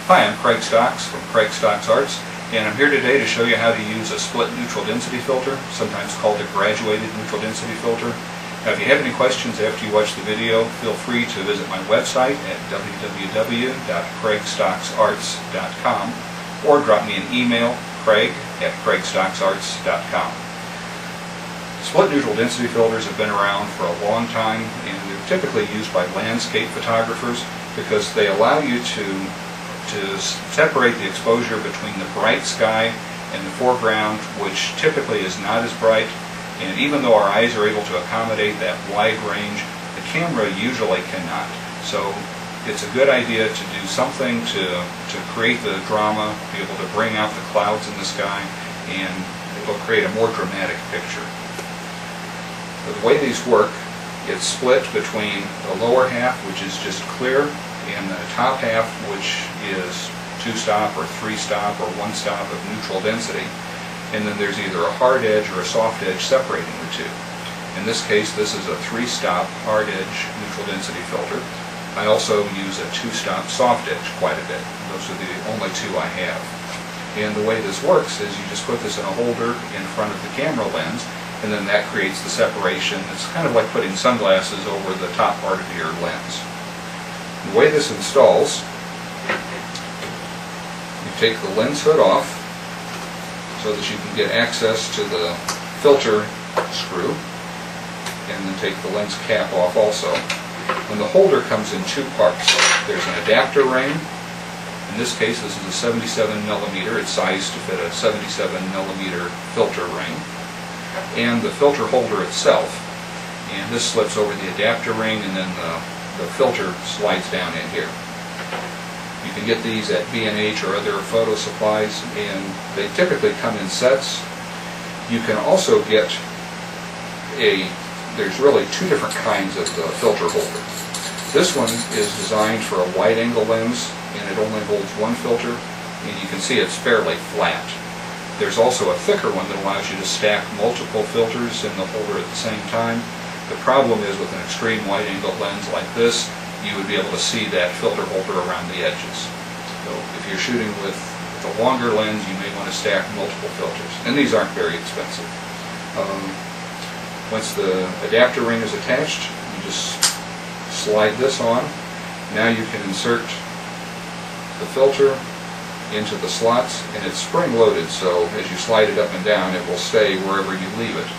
Hi, I'm Craig Stocks from Craig Stocks Arts, and I'm here today to show you how to use a split neutral density filter, sometimes called a graduated neutral density filter. Now, if you have any questions after you watch the video, feel free to visit my website at www.craigstocksarts.com or drop me an email, craig@craigstocksarts.com. Split neutral density filters have been around for a long time, and they're typically used by landscape photographers because they allow you to separate the exposure between the bright sky and the foreground, which typically is not as bright. And even though our eyes are able to accommodate that wide range, the camera usually cannot. So it's a good idea to do something to create the drama, be able to bring out the clouds in the sky, and it will create a more dramatic picture. The way these work, it's split between the lower half, which is just clear, and the top half, which is 2-stop or 3-stop or 1-stop of neutral density. And then there's either a hard edge or a soft edge separating the two. In this case, this is a 3-stop hard edge neutral density filter. I also use a 2-stop soft edge quite a bit. Those are the only two I have. And the way this works is you just put this in a holder in front of the camera lens, and then that creates the separation. It's kind of like putting sunglasses over the top part of your lens. The way this installs, you take the lens hood off so that you can get access to the filter screw, and then take the lens cap off also. And the holder comes in two parts. There's an adapter ring. In this case, this is a 77mm. It's sized to fit a 77mm filter ring. And the filter holder itself. And this slips over the adapter ring, and then the filter slides down in here. You can get these at B&H or other photo supplies, and they typically come in sets. You can also get there's really two different kinds of filter holder. This one is designed for a wide-angle lens, and it only holds one filter, and you can see it's fairly flat. There's also a thicker one that allows you to stack multiple filters in the holder at the same time. The problem is with an extreme wide-angle lens like this, you would be able to see that filter holder around the edges. So if you're shooting with a longer lens, you may want to stack multiple filters. And these aren't very expensive. Once the adapter ring is attached, you just slide this on. Now you can insert the filter into the slots, and it's spring-loaded, so as you slide it up and down, it will stay wherever you leave it.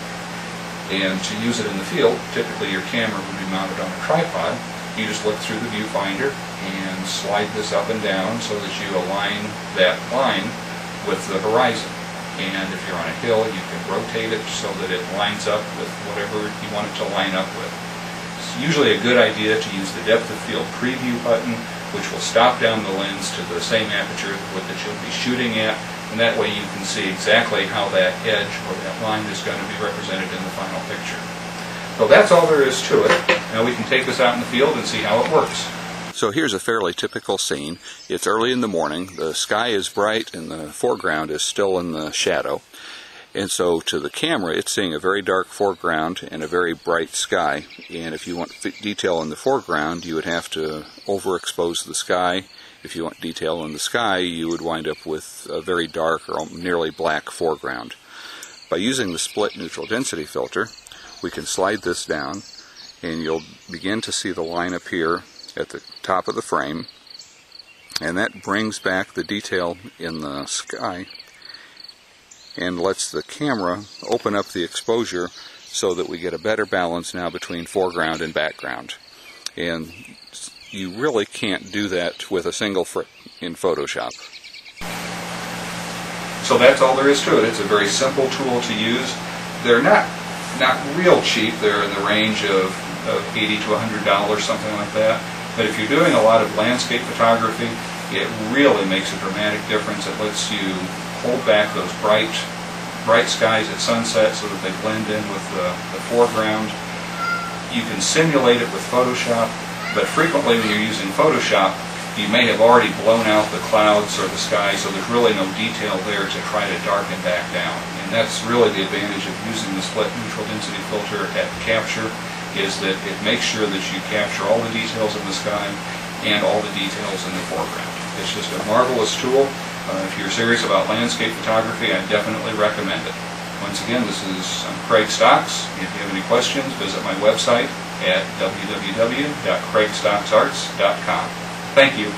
And to use it in the field, typically your camera would be mounted on a tripod. You just look through the viewfinder and slide this up and down so that you align that line with the horizon. And if you're on a hill, you can rotate it so that it lines up with whatever you want it to line up with. It's usually a good idea to use the depth of field preview button, which will stop down the lens to the same aperture that you'll be shooting at, and that way you can see exactly how that edge or that line is going to be represented in the final picture. So that's all there is to it. Now we can take this out in the field and see how it works. So here's a fairly typical scene. It's early in the morning, the sky is bright, and the foreground is still in the shadow. And so to the camera, it's seeing a very dark foreground and a very bright sky. And if you want detail in the foreground, you would have to overexpose the sky. If you want detail in the sky, you would wind up with a very dark or nearly black foreground. By using the split neutral density filter, we can slide this down, and you'll begin to see the line appear at the top of the frame, and that brings back the detail in the sky and lets the camera open up the exposure so that we get a better balance now between foreground and background. And you really can't do that with a single in Photoshop. So that's all there is to it. It's a very simple tool to use. They're not real cheap. They're in the range of $80 to $100, something like that. But if you're doing a lot of landscape photography, it really makes a dramatic difference. It lets you hold back those bright skies at sunset so that they blend in with the foreground. You can simulate it with Photoshop, but frequently when you're using Photoshop, you may have already blown out the clouds or the sky, so there's really no detail there to try to darken back down. And that's really the advantage of using the split neutral density filter at capture, is that it makes sure that you capture all the details in the sky and all the details in the foreground. It's just a marvelous tool. If you're serious about landscape photography, I definitely recommend it. Once again, I'm Craig Stocks. If you have any questions, visit my website at www.craigstocksarts.com. Thank you.